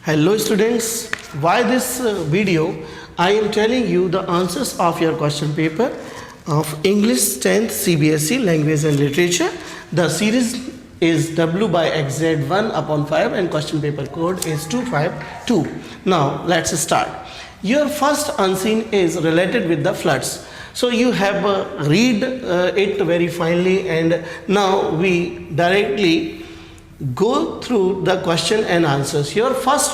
Hello students, why this video? I am telling you the answers of your question paper of English 10th CBSE Language and Literature. The series is W by XZ 1 upon 5 and question paper code is 252. Now let's start. Your first unseen is related with the floods. So you have read it very finely, and now we directly go through the question and answers. Your first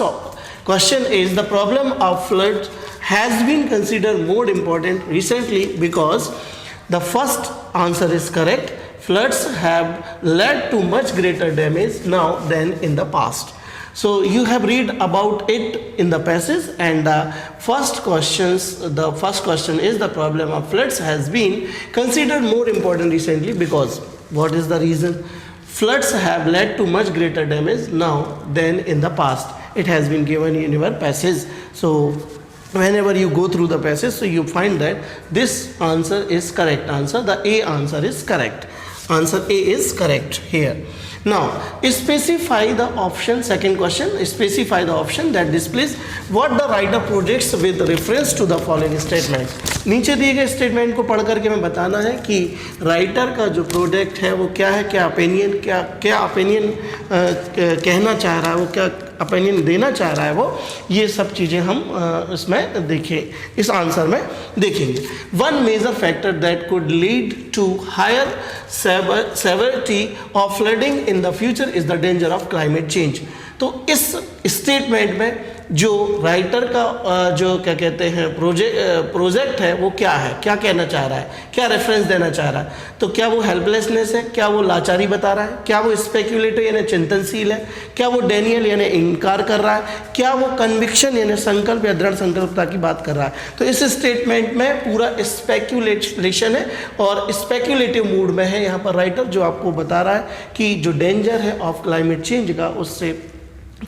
question is the problem of flood has been considered more important recently because the first answer is correct. Floods have led to much greater damage now than in the past. So you have read about it in the passage, and the first question is the problem of floods has been considered more important recently because what is the reason? Floods have led to much greater damage now than in the past. It has been given in your passage. So whenever you go through the passage, so you find that this answer is correct answer. The A answer is correct. Answer A is correct here. Now specify the option. Second question, specify the option that displays what the writer projects with reference to the following statement. नीचे दिए गए statement को पढ़ करके मैं बताना है कि राइटर का जो प्रोजेक्ट है वो क्या है, क्या ओपिनियन कहना चाह रहा है, वो क्या ओपिनियन देना चाह रहा है, वो ये सब चीज़ें हम इसमें देखें, इस आंसर में देखेंगे. One major factor that could lead to higher severity of flooding in the future is the danger of climate change. तो इस स्टेटमेंट में जो राइटर का जो क्या कहते हैं प्रोजेक्ट है वो क्या है, क्या कहना चाह रहा है, क्या रेफरेंस देना चाह रहा है. तो क्या वो हेल्पलेसनेस है, क्या वो लाचारी बता रहा है, क्या वो स्पेक्यूलेटिव यानी चिंतनशील है, क्या वो डेनियल यानी इनकार कर रहा है, क्या वो कन्विक्शन यानी संकल्प या दृढ़ संकल्पता की बात कर रहा है. तो इस स्टेटमेंट में पूरा स्पेक्यूलेशन है और स्पेक्यूलेटिव मूड में है यहाँ पर राइटर, जो आपको बता रहा है कि जो डेंजर है ऑफ क्लाइमेट चेंज का, उससे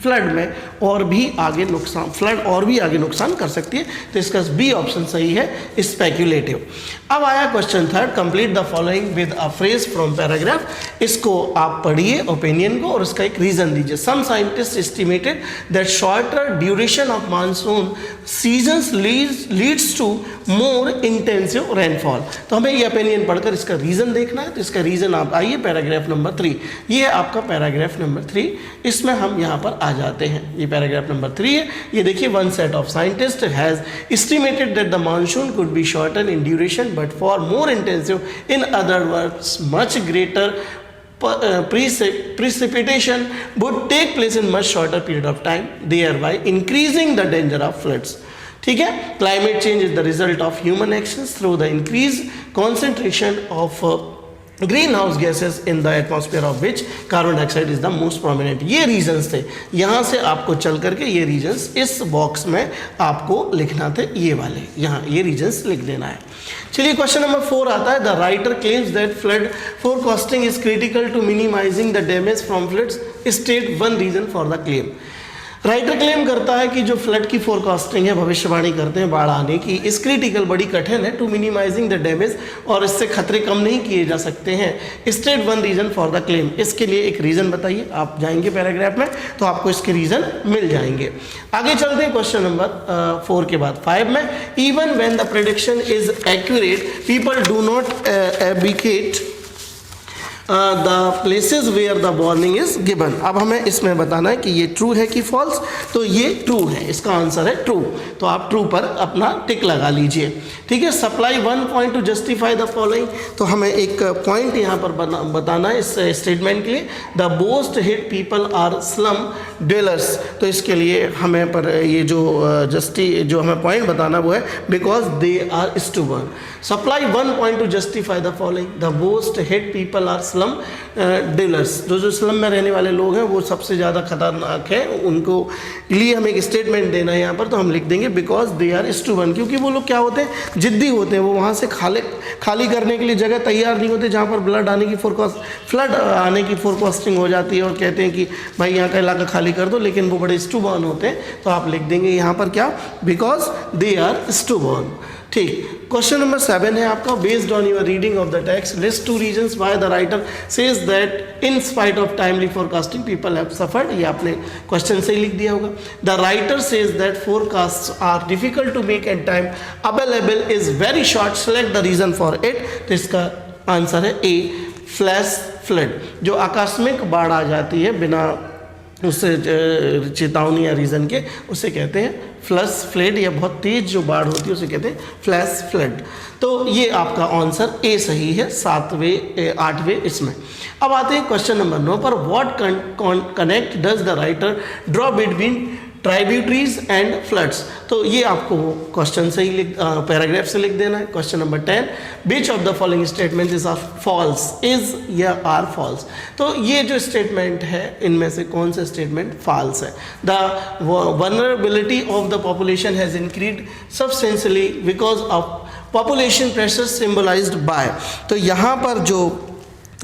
फ्लड में और भी आगे नुकसान कर सकती है. तो इसका बी ऑप्शन सही है, स्पेक्यूलेटिव. अब आया question third, complete the following with a phrase from paragraph. इसको आप पढ़िए ओपिनियन को और उसका एक रीजन दीजिए. Some scientists estimated that shorter duration of monsoon seasons leads to more intensive rainfall. तो हमें ये ओपिनियन पढ़कर इसका रीजन देखना है. तो इसका रीजन आप आइए पैराग्राफ नंबर 3. ये है आपका पैराग्राफ नंबर 3. इसमें हम यहाँ पर आ जाते हैं. ये पैराग्राफ नंबर 3 है. ये देखिए, one set of scientist has estimated that the monsoon could be shorten in duration but for more intensive. In other words much greater precipitation would take place in much shorter period of time, thereby increasing the danger of floods. ठीक है. Climate change is the result of human actions through the increased concentration of greenhouse gases in the atmosphere of which carbon dioxide is the most prominent. ये reasons थे. यहाँ से आपको चल करके ये रीजंस इस बॉक्स में आपको लिखना थे, ये वाले यहाँ ये रीजंस लिख देना है. चलिए क्वेश्चन नंबर 4 आता है. The writer claims that flood forecasting is critical to minimising the damage from floods. State one reason for the claim. Writer claim करता है कि जो फ्लड की फोरकास्टिंग है, भविष्यवाणी करते हैं बाढ़ आने की, इस क्रिटिकल बड़ी कठिन है टू मिनिमाइजिंग द डैमेज, और इससे खतरे कम नहीं किए जा सकते हैं. State one reason for the claim. इसके लिए एक रीजन बताइए. आप जाएंगे पैराग्राफ में तो आपको इसके रीजन मिल जाएंगे. आगे चलते हैं क्वेश्चन नंबर 4 के बाद 5 में. Even when the prediction is accurate people do not evacuate the places where the warning is given. अब हमें इसमें बताना है कि ये ट्रू है कि फॉल्स. तो ये ट्रू है, इसका आंसर है ट्रू. तो आप ट्रू पर अपना टिक लगा लीजिए. ठीक है. Supply 1 point to justify the following. तो हमें एक पॉइंट यहाँ पर बताना है इस स्टेटमेंट के लिए. The most hit people are slum dwellers. तो इसके लिए हमें पर ये जो हमें पॉइंट बताना वो है because they are stubborn. Supply 1 point to justify the following. The most hit people are slum dwellers. जो स्लम में रहने वाले लोग हैं वो सबसे ज़्यादा खतरनाक है. उनको लिए हमें एक स्टेटमेंट देना है यहाँ पर. तो हम लिख देंगे बिकॉज दे आर स्टूबर्न. क्योंकि वो लोग क्या होते हैं, जिद्दी होते हैं. वो वहाँ से खाली करने के लिए जगह तैयार नहीं होते जहाँ पर फ्लड आने की फोरकास्टिंग हो जाती है, और कहते हैं कि भाई यहाँ का इलाका खाली कर दो, लेकिन वो बड़े स्टूबर्न होते हैं. तो आप लिख देंगे यहाँ पर क्या, बिकॉज दे आर स्टूबर्न. ठीक, क्वेश्चन नंबर 7 है आपका, based on your reading of the text list 2 reasons why the writer says that in spite of timely forecasting people have suffered. ये आपने क्वेश्चन से ही लिख दिया होगा। The writer says that forecast are difficult to make and time available is very short, select the reason for it. तो इसका answer है ए, फ्लैश फ्लड। जो आकस्मिक बाढ़ आ जाती है बिना उससे चेतावनी या रीज़न के, उसे कहते हैं फ्लश फ्लड, या बहुत तेज जो बाढ़ होती है उसे कहते हैं फ्लैश फ्लड। तो ये आपका आंसर ए सही है 8वें इसमें। अब आते हैं क्वेश्चन नंबर 9 पर, what connect does the writer draw between tributaries and floods. तो ये आपको क्वेश्चन से ही पैराग्राफ से लिख देना है। Question number 10, which of the following statement is false, is या आर फॉल्स। तो ये जो स्टेटमेंट है इनमें से कौन सा स्टेटमेंट फॉल्स है। The vulnerability of the population has increase substantially because of population pressure symbolised by. तो यहाँ पर जो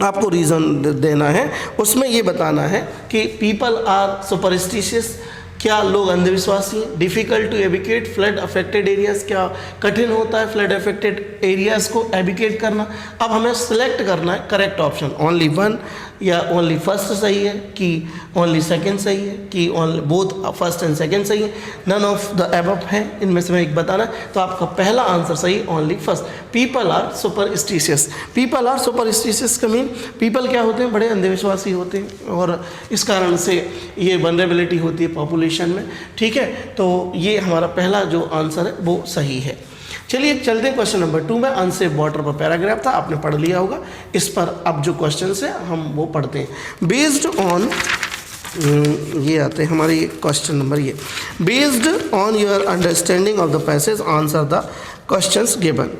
आपको रीज़न देना है उसमें ये बताना है कि पीपल आर सुपरस्टिशियस, क्या लोग अंधविश्वासी हैं। Difficult to evacuate flood affected areas, क्या कठिन होता है फ्लड अफेक्टेड एरियाज़ को एविकेट करना। अब हमें सेलेक्ट करना है करेक्ट ऑप्शन, ओनली वन, या ओनली फर्स्ट सही है, कि ओनली सेकंड सही है, कि only both first and second सही है, नन ऑफ द एबव है, इनमें से मैं एक बताना है। तो आपका पहला आंसर सही, only first. People are superstitious. People are superstitious का मीन पीपल क्या होते हैं, बड़े अंधविश्वासी होते हैं, और इस कारण से ये वनरेबिलिटी होती है पॉपुलेशन में। ठीक है, तो ये हमारा पहला जो आंसर है वो सही है। चलिए चलते हैं क्वेश्चन नंबर 2 में। अनसेफ वाटर पर पैराग्राफ था, आपने पढ़ लिया होगा। इस पर अब जो क्वेश्चन है हम वो पढ़ते हैं। बेस्ड ऑन ये आते हैं हमारे क्वेश्चन नंबर, ये based on your understanding of the passage answer the questions given.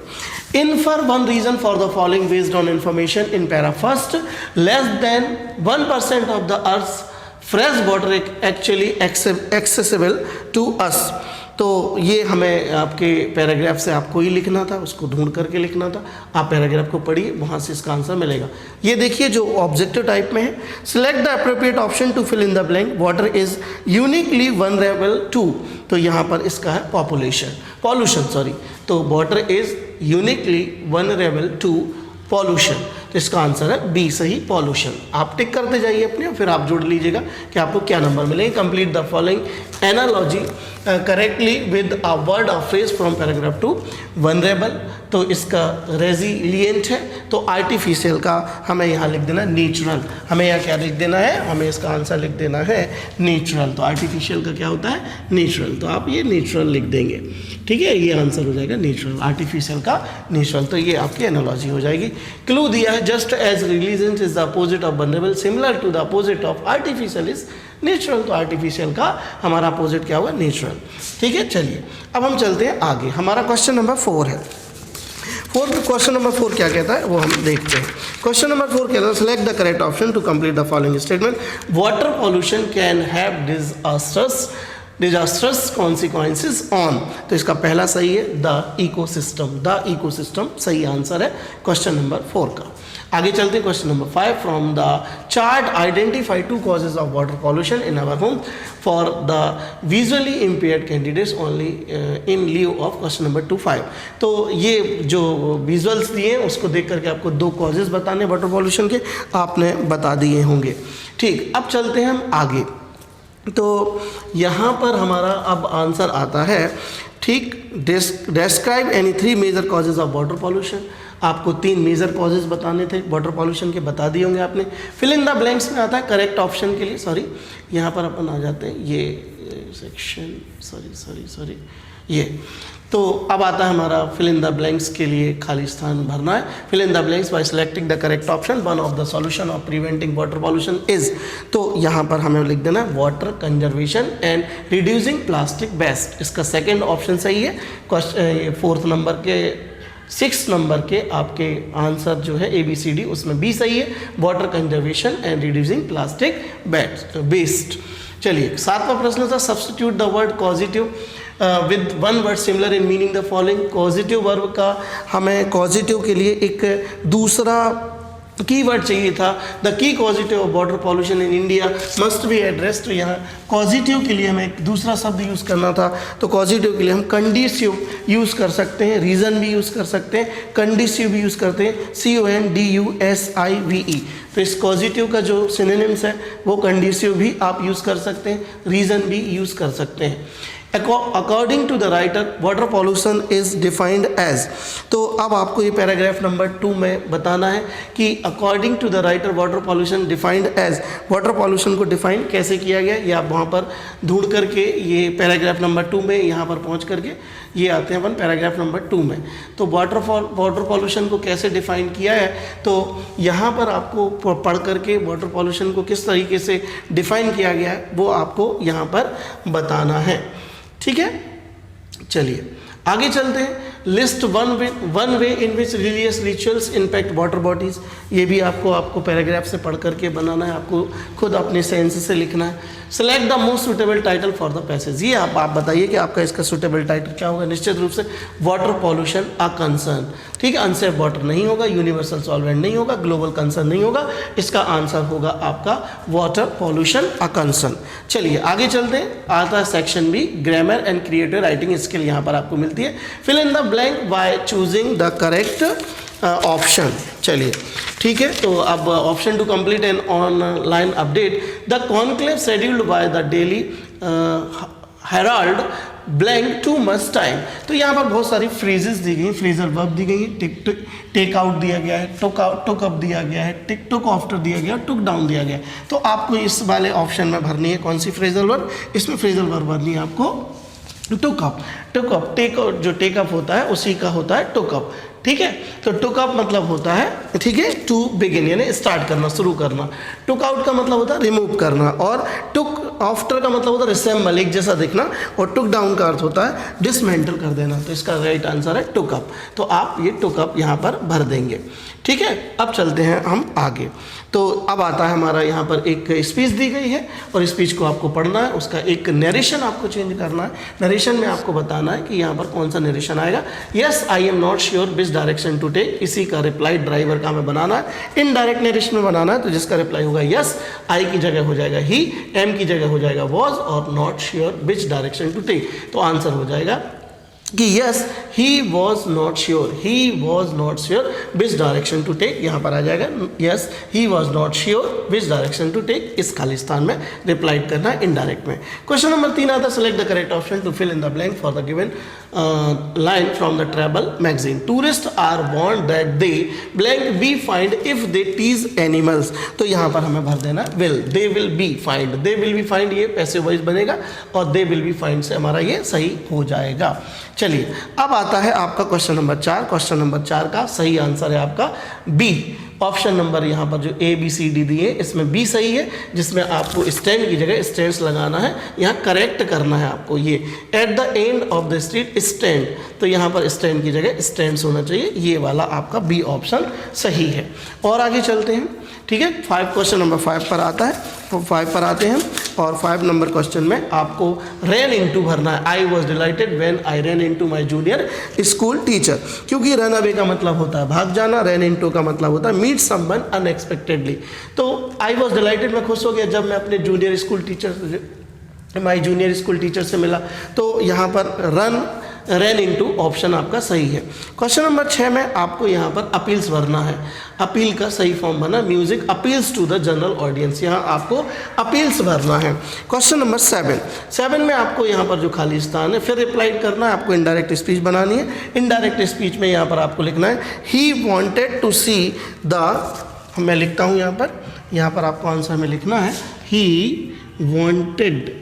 Infer one reason for the following based on information in para. First, less than 1% of the Earth's fresh water actually accessible to us. तो ये हमें आपके paragraph से आपको ही लिखना था, उसको ढूंढ करके लिखना था। आप पैराग्राफ को पढ़िए, वहाँ से इसका आंसर मिलेगा। ये देखिए जो ऑब्जेक्टिव टाइप में है, select the appropriate option to fill in the blank, water is uniquely vulnerable to. तो यहाँ पर इसका है पॉल्यूशन सॉरी। तो water is uniquely vulnerable to pollution. तो इसका आंसर है बी सही, पॉल्यूशन। आप टिक करते जाइए अपने, फिर आप जोड़ लीजिएगा कि आपको क्या नंबर मिलेंगे। Complete the following analogy correctly with a word और फ्रेज फ्रॉम पैराग्राफ 2। वनरेबल तो इसका रेजिलिएंट है, तो आर्टिफिशियल का हमें यहाँ लिख देना नेचुरल। हमें यहाँ क्या लिख देना है, हमें इसका आंसर लिख देना है नेचुरल। तो आर्टिफिशियल का क्या होता है, नेचुरल। तो आप ये नेचुरल लिख देंगे, ठीक है, ये आंसर हो जाएगा नेचुरल, आर्टिफिशियल का नेचुरल। तो ये आपकी एनालॉजी हो जाएगी। क्लू दिया है, just as resilient is the opposite of vulnerable, similar to the opposite of artificial is natural. तो आर्टिफिशियल का हमारा अपोजिट क्या होगा, नेचुरल। ठीक है, चलिए अब हम चलते हैं आगे। हमारा क्वेश्चन नंबर 4 है। क्वेश्चन नंबर 4 क्या कहता है वो हम देखते हैं। क्वेश्चन नंबर 4 कहता है, select the correct option to complete the following statement. Water pollution can have disastrous consequences on. तो इसका पहला सही है, द इकोसिस्टम सही आंसर है क्वेश्चन नंबर 4 का। आगे चलते हैं question number 5। From the chart identify 2 causes of water pollution in our home for the visually impaired candidates only in lieu of question number 2-5। तो ये जो विजुअल्स दिए हैं उसको देख करके आपको 2 कॉजेज बताने वाटर पॉल्यूशन के, आपने बता दिए होंगे। ठीक, अब चलते हैं हम आगे। तो यहाँ पर हमारा अब आंसर आता है, ठीक, describe any 3 major causes of water pollution. आपको 3 मेजर कॉजेज बताने थे वाटर पॉल्यूशन के, बता दिए होंगे आपने। फिल इन द ब्लैंक्स में आता है करेक्ट ऑप्शन के लिए, सॉरी यहाँ पर अपन आ जाते हैं, ये सेक्शन सॉरी ये। तो अब आता है हमारा फिल इन द ब्लैंक्स के लिए खाली स्थान भरना है। Fill in the blanks by selecting the correct option. One of the solution of preventing water pollution is. तो यहाँ पर हमें लिख देना है water conservation and reducing plastic waste. इसका सेकेंड ऑप्शन सही है। 6 नंबर के आपके आंसर जो है ABCD उसमें B सही है, water conservation and reducing plastic waste. चलिए 7वां प्रश्न था, substitute the word positive with 1 word similar in meaning the following. Positive verb का हमें पॉजिटिव के लिए एक दूसरा कीवर्ड चाहिए था, the key causative of water pollution in India must be address. तो यहाँ कॉजिटिव के लिए हमें एक दूसरा शब्द यूज़ करना था, तो कॉजिटिव के लिए हम कंडीसिव यूज़ कर सकते हैं, रीज़न भी यूज़ कर सकते हैं, कंडीसिव भी यूज़ करते हैं, CONDUSIVE। तो इस कॉजिटिव का जो सिनोनिम्स है वो कंडीसिव भी आप यूज़ कर सकते हैं, रीज़न भी यूज़ कर सकते हैं। According to the writer water pollution is defined as. तो अब आपको ये पैराग्राफ नंबर 2 में बताना है कि according to the writer water pollution defined as, water pollution को डिफाइन कैसे किया गया, ये आप वहाँ पर ढूंढ करके ये पैराग्राफ नंबर 2 में यहाँ पर पहुँच करके ये आते हैं अपन पैराग्राफ नंबर 2 में। तो वाटर पॉल्यूशन को कैसे डिफाइन किया है, तो यहाँ पर आपको पढ़ करके वाटर पॉल्यूशन को किस तरीके से डिफाइन किया गया है वो आपको यहाँ पर बताना है। ठीक है, चलिए आगे चलते हैं। List one way in which religious rituals impact water bodies, ये भी आपको पैराग्राफ से पढ़ करके बनाना है, आपको खुद अपने सेंस से लिखना है। Select the most suitable title for the passage, ये आप बताइए कि आपका इसका सुटेबल टाइटल क्या होगा। निश्चित रूप से वाटर पॉल्यूशन अ कंसर्न, ठीक है, अनसेफ वाटर नहीं होगा, यूनिवर्सल सॉल्वेंट नहीं होगा, ग्लोबल कंसर्न नहीं होगा, इसका आंसर होगा आपका वाटर पॉल्यूशन अ कंसर्न। चलिए आगे चलते हैं, आता है section B, grammar and creative writing skill यहाँ पर आपको मिलती है। Fill in the blank by choosing the correct option. चलिए ठीक है, तो अब option to complete an online update, the conclave scheduled by the Daily Herald blank too much time. तो यहाँ पर बहुत सारी फ्रेजेस दी गई, फ्रेजल वर्ब दी गई, टेक आउट दिया गया है, टुक अप दिया गया है, टुक आफ्टर दिया गया, टुक डाउन दिया गया है। तो आपको इस वाले ऑप्शन में भरनी है कौन सी फ्रेजल वर्ब, इसमें फ्रेजल वर्ब भरनी है आपको टुक अप। जो टेक अप होता है उसी का होता है टुक अप, ठीक है। तो टुक अप मतलब होता है, ठीक है, टू बिगिन यानी स्टार्ट करना, शुरू करना। टुक आउट का मतलब होता है रिमूव करना, और टुक आफ्टर का मतलब होता है रिसेंबल, एक जैसा दिखना, और टुक डाउन का अर्थ होता है डिसमेंटल कर देना। तो इसका राइट आंसर है टुक अप। तो आप ये टुक अप यहाँ पर भर देंगे, ठीक है। अब चलते हैं हम आगे। तो अब आता है हमारा यहाँ पर एक स्पीच दी गई है और स्पीच को आपको पढ़ना है, उसका एक नरेशन आपको चेंज करना है। नरेशन में आपको बताना है कि यहाँ पर कौन सा नरेशन आएगा। Yes I am not sure which direction to take, इसी का रिप्लाई ड्राइवर का हमें बनाना है। इनडायरेक्ट नरेशन में बनाना है, तो जिसका रिप्लाई होगा यस, आई की जगह हो जाएगा ही, एम की जगह हो जाएगा वॉज, और not sure which direction to take. तो आंसर हो जाएगा कि yes he was not sure, he was not sure which direction to take, यहाँ पर आ जाएगा yes he was not sure which direction to take, इस खाली स्थान में रिप्लाई करना है इनडायरेक्ट में। क्वेश्चन नंबर 3 आता है, select the correct option to fill in the blank for the given line from the travel magazine. Tourist are warned that they blank be find if they tease animals. तो यहाँ पर हमें भर देना will, they will be find, they will be find ये passive voice बनेगा, और दे will be find से हमारा ये सही हो जाएगा। चलिए अब आता है आपका क्वेश्चन नंबर 4। क्वेश्चन नंबर 4 का सही आंसर है आपका बी। ऑप्शन नंबर यहाँ पर जो ए बी सी डी दिए इसमें बी सही है, जिसमें आपको स्टैंड की जगह स्टैंड्स लगाना है, यहाँ करेक्ट करना है आपको। ये at the end of the street stand, तो यहाँ पर स्टैंड की जगह स्टैंड्स होना चाहिए, ये वाला आपका बी ऑप्शन सही है। और आगे चलते हैं, ठीक है। 5 क्वेश्चन नंबर 5 पर आता है, 5 पर आते हैं, और 5 नंबर क्वेश्चन में आपको रैन इनटू भरना है। I was dilated when I ran into my junior school teacher, क्योंकि रन अवे का मतलब होता है भाग जाना, रैन इनटू का मतलब होता है मीट समवन अनएक्सपेक्टेडली। तो आई वॉज डिलाइटेड, मैं खुश हो गया जब मैं अपने जूनियर स्कूल टीचर से मिला, तो यहाँ पर रन इनटू ऑप्शन आपका सही है। क्वेश्चन नंबर 6 में आपको यहाँ पर अपील्स भरना है। अपील का सही फॉर्म बना music appeals to the general audience, यहाँ आपको अपील्स भरना है। क्वेश्चन नंबर 7 में आपको यहाँ पर जो खाली स्थान है फिर रिप्लाई करना है, आपको इनडायरेक्ट स्पीच बनानी है। इनडायरेक्ट स्पीच में यहाँ पर आपको लिखना है ही वॉन्टेड टू सी द, मैं लिखता हूँ यहाँ पर आपको आंसर में लिखना है ही वॉन्टेड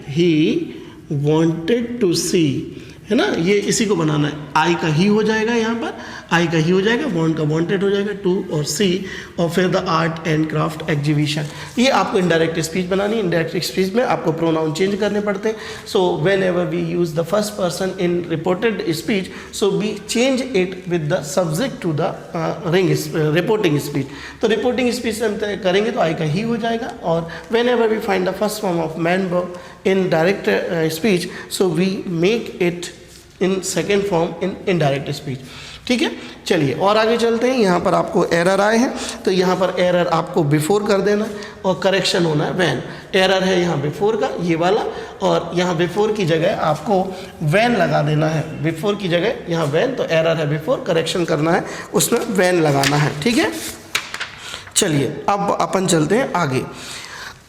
टू सी, है ना, ये इसी को बनाना है। आई का ही हो जाएगा, यहाँ पर आई का ही हो जाएगा, वॉन्ट का वॉन्टेड हो जाएगा, टू और सी, और फिर the art and craft exhibition. ये आपको इनडायरेक्ट स्पीच बनानी है। इनडायरेक्ट स्पीच में आपको प्रोनाउन चेंज करने पड़ते हैं। So when we use the first person in reported speech, so we change it with the subject to the reporting speech. तो रिपोर्टिंग स्पीच हम करेंगे तो आई का ही हो जाएगा, और when we find the first form of main verb in direct speech, so we make it in second form in indirect speech, ठीक है, चलिए और आगे चलते हैं। यहाँ पर आपको एरर आए हैं, तो यहाँ पर एरर आपको बिफोर कर देना और करेक्शन होना है वैन। एरर है यहाँ बिफोर का ये वाला, और यहाँ बिफोर की जगह आपको वैन लगा देना है। बिफोर की जगह यहाँ वैन, तो एरर है बिफोर, करेक्शन करना है उसमें वैन लगाना है। ठीक है, चलिए अब अपन चलते हैं आगे।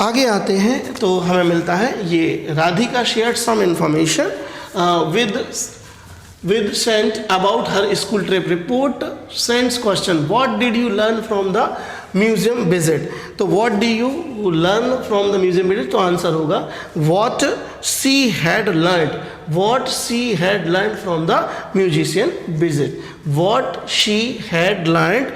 आगे आते हैं तो हमें मिलता है ये Radhika shared some information with sent about her school trip. Report sends question, what did you learn from the museum visit? तो what do you learn from the museum visit? तो आंसर होगा what she had learned, what she had learned from the museum visit, what she had learned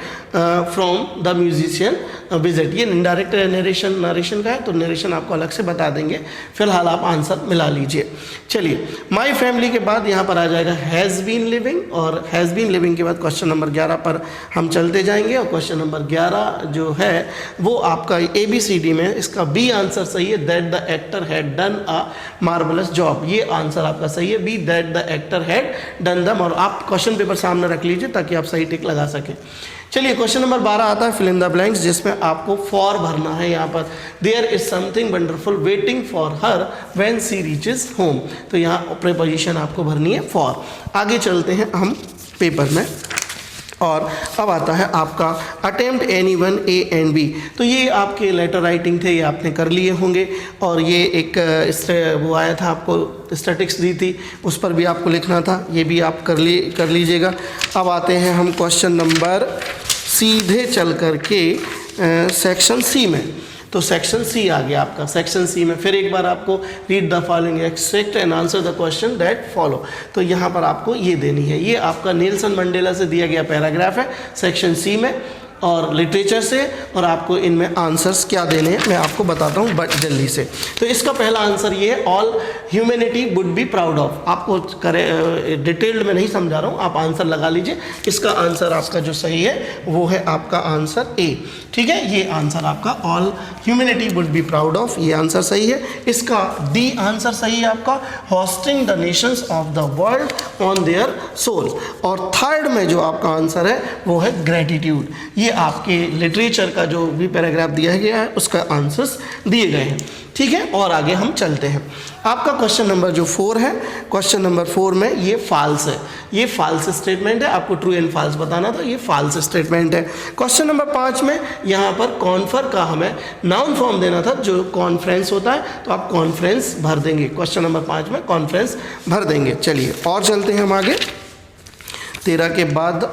from the museum visit। ये indirect narration का है, तो narration आपको अलग से बता देंगे, फिलहाल आप आंसर मिला लीजिए। चलिए, माई फैमिली के बाद यहाँ पर आ जाएगा हैज़ बीन लिविंग, और हैज़ बीन लिविंग के बाद क्वेश्चन नंबर 11 पर हम चलते जाएंगे, और क्वेश्चन नंबर 11 जो है वो आपका ABCD में इसका बी आंसर सही है, that the actor had done a marvellous job. ये आंसर आपका सही है, B that the actor had done the. और आप क्वेश्चन पेपर सामने रख लीजिए ताकि आप सही टिक लगा सकें। चलिए, क्वेश्चन नंबर 12 आता है फिल इन द ब्लैंक्स, जिसमें आपको फॉर भरना है। यहाँ पर there is something wonderful waiting for her when she reaches home, तो यहाँ प्रीपोजिशन आपको भरनी है फॉर। आगे चलते हैं हम पेपर में, और अब आता है आपका attempt any one A and B। तो ये आपके लेटर राइटिंग थे, ये आपने कर लिए होंगे, और ये एक वो आया था, आपको स्टैटिक्स दी थी, उस पर भी आपको लिखना था, ये भी आप कर लीजिएगा। अब आते हैं हम क्वेश्चन नंबर सीधे चल कर के सेक्शन C में। तो सेक्शन C आ गया आपका। सेक्शन C में फिर एक बार आपको read the following extract and answer the question that follow. तो यहाँ पर आपको ये देनी है, ये आपका नेल्सन मंडेला से दिया गया पैराग्राफ है सेक्शन C में, और लिटरेचर से, और आपको इनमें आंसर्स क्या देने हैं मैं आपको बताता हूँ बट जल्दी से। तो इसका पहला आंसर ये है, all humanity would be proud of. आपको डिटेल्ड में नहीं समझा रहा हूँ, आप आंसर लगा लीजिए। इसका आंसर आपका जो सही है वो है आपका आंसर A। ठीक है, ये आंसर आपका all humanity would be proud of, ये आंसर सही है। इसका D आंसर सही है आपका, hosting the nations of the world on their soul. और थर्ड में जो आपका आंसर है वो है ग्रेटिट्यूड। ये आपके लिटरेचर का जो भी पैराग्राफ दिया गया है उसका आंसर्स दिए गए हैं। ठीक है, और आगे हम चलते हैं। आपका क्वेश्चन नंबर जो 4 है, क्वेश्चन नंबर 4 में ये फॉल्स है, ये फॉल्स स्टेटमेंट है, आपको ट्रू एंड फॉल्स बताना था, ये फॉल्स स्टेटमेंट है। क्वेश्चन नंबर 5 में यहाँ पर कॉन्फर का हमें नाउन फॉर्म देना था, जो कॉन्फ्रेंस होता है, तो आप कॉन्फ्रेंस भर देंगे। क्वेश्चन नंबर 5 में कॉन्फ्रेंस भर देंगे। चलिए और चलते हैं हम आगे। 13 के बाद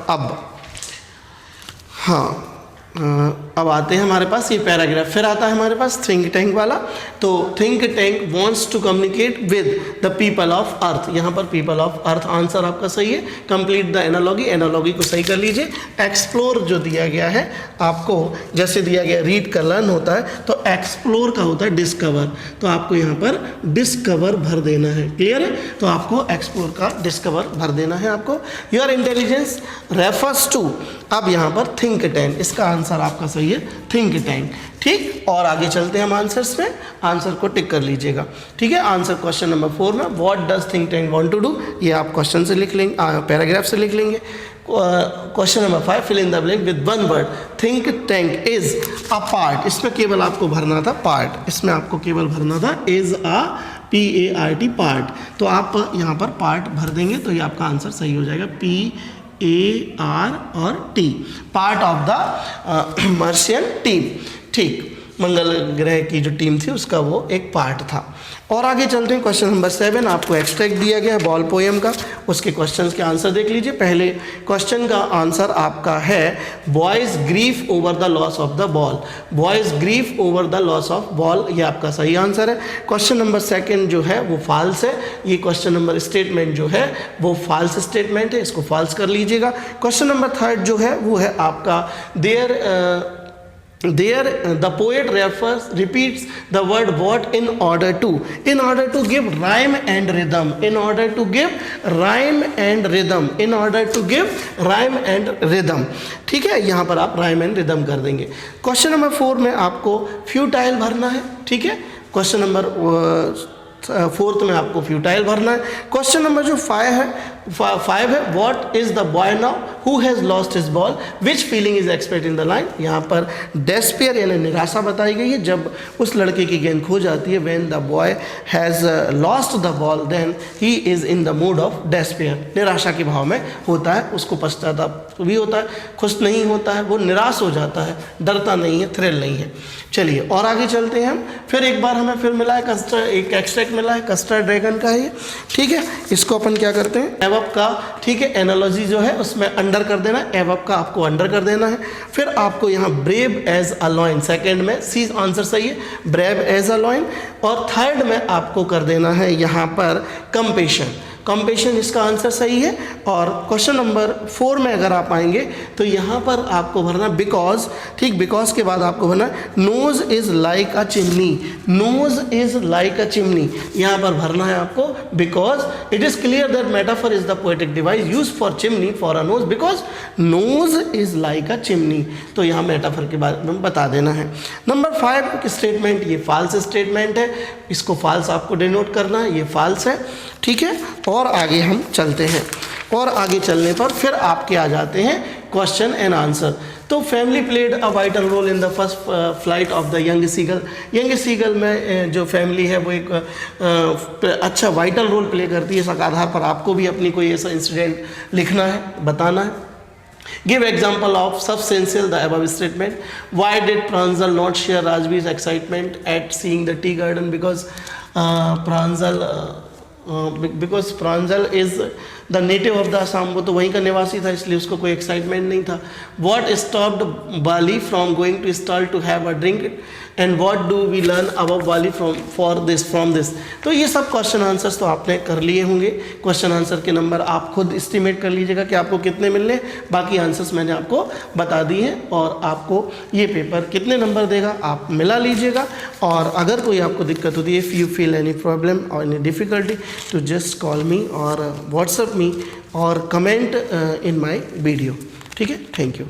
अब आते हैं हमारे पास ये पैराग्राफ, फिर आता है हमारे पास थिंक टैंक वाला। तो think tank wants to communicate with the people of earth. यहाँ पर पीपल ऑफ अर्थ आंसर आपका सही है। कंप्लीट द एनालॉगी, एनालॉगी को सही कर लीजिए। एक्सप्लोर जो दिया गया है आपको, जैसे दिया गया रीड का लर्न होता है, तो एक्सप्लोर का होता है डिस्कवर, तो आपको यहाँ पर डिस्कवर भर देना है। क्लियर है, तो आपको एक्सप्लोर का डिस्कवर भर देना है आपको। योर इंटेलिजेंस रेफर्स टू, अब यहाँ पर थिंक टैंक, इसका आंसर आपका सही है थिंक टैंक। ठीक, और आगे चलते हैं हम आंसर्स में, आंसर को टिक कर लीजिएगा। ठीक है, आंसर क्वेश्चन नंबर 4 में what does think tank want to do, ये आप क्वेश्चन से लिख लेंगे, पैराग्राफ से लिख लेंगे। Question number 5 fill in the blank with one word, think tank is a part. इसमें केवल आपको भरना था पार्ट, इसमें आपको केवल भरना था इज अ PART पार्ट। तो आप यहाँ पर पार्ट भर देंगे तो ये आपका आंसर सही हो जाएगा, PAR और T, part of the Martian team. ठीक, मंगल ग्रह की जो टीम थी उसका वो एक पार्ट था। और आगे चलते हैं क्वेश्चन नंबर 7, आपको एक्सट्रैक्ट दिया गया है बॉल पोएम का, उसके क्वेश्चंस के आंसर देख लीजिए। पहले क्वेश्चन का आंसर आपका है boys grief over the loss of the ball, boys grief over the loss of ball, ये आपका सही आंसर है। क्वेश्चन नंबर 2 जो है वो फॉल्स है, ये क्वेश्चन नंबर स्टेटमेंट जो है वो फॉल्स स्टेटमेंट है, इसको फॉल्स कर लीजिएगा। क्वेश्चन नंबर 3 जो है वो है आपका There the poet repeats the word what in order to give rhyme and rhythm, in order to give rhyme and rhythm, in order to give rhyme and rhythm। ठीक है, यहाँ पर आप rhyme and rhythm कर देंगे। Question number 4 में आपको futile भरना है। ठीक है, क्वेश्चन नंबर 4 में आपको फ्यूटाइल भरना है। क्वेश्चन नंबर जो 5 है 5 है what is the boy now who has lost his ball which feeling is expressed in the line. यहाँ पर डेस्पेयर यानी निराशा बताई गई है, जब उस लड़के की गेंद खो जाती है, when the boy has lost the ball then he is in the mood of despair, निराशा के भाव में होता है, उसको पश्चाताप भी होता है, खुश नहीं होता है, वो निराश हो जाता है, डरता नहीं है, थ्रिल नहीं है। चलिए और आगे चलते हैं हम। फिर एक बार हमें फिर मिला है कस्टर्ड, एक एक्सट्रैक्ट मिला है कस्टर्ड ड्रैगन का ही, ठीक है। इसको अपन क्या करते हैं, एवब का, ठीक है, एनालॉजी जो है उसमें अंडर कर देना है, एवब का आपको अंडर कर देना है। फिर आपको यहाँ brave as a lion, second में सी आंसर सही है, ब्रेव एज अ लॉयन। और थर्ड में आपको कर देना है यहाँ पर कंपेशन, कंपेशन इसका आंसर सही है। और क्वेश्चन नंबर 4 में अगर आप आएंगे तो यहाँ पर आपको भरना बिकॉज, ठीक, बिकॉज के बाद आपको भरना nose is like a chimney, nose is like a chimney, यहाँ पर भरना है आपको because it is clear that metaphor is the poetic device use for chimney for a nose because nose is like a chimney, तो यहाँ metaphor के बारे में बता देना है। नंबर 5 स्टेटमेंट, ये फॉल्स स्टेटमेंट है, इसको फॉल्स आपको डिनोट करना है, ये फॉल्स है, ठीक है। और आगे हम चलते हैं, और आगे चलने पर फिर आपके आ जाते हैं क्वेश्चन एंड आंसर। तो family played a vital role in the first flight of the young seagull, young seagull में जो फैमिली है वो एक अच्छा वाइटल रोल प्ले करती है। इस आधार पर आपको भी अपनी कोई ऐसा इंसिडेंट लिखना है, बताना है। Give example of substantial the above statement. Why did Pranjal not share Rajveer's excitement at seeing the tea garden? Because Pranjal is the native of the Assam, वो तो वहीं का निवासी था, इसलिए उसको कोई एक्साइटमेंट नहीं था। What stopped Bali from going to stall to have a drink and what do we learn about Bali from this. तो ये सब क्वेश्चन आंसर्स तो आपने कर लिए होंगे। क्वेश्चन आंसर के नंबर आप खुद एस्टिमेट कर लीजिएगा कि आपको कितने मिलने, बाकी आंसर्स मैंने आपको बता दिए हैं। और आपको ये पेपर कितने नंबर देगा आप मिला लीजिएगा। और अगर कोई आपको दिक्कत होती है, if you feel any problem और एनी डिफ़िकल्टी तो जस्ट कॉल मी और व्हाट्सएप मी और कमेंट इन माई वीडियो, ठीक है। Thank you.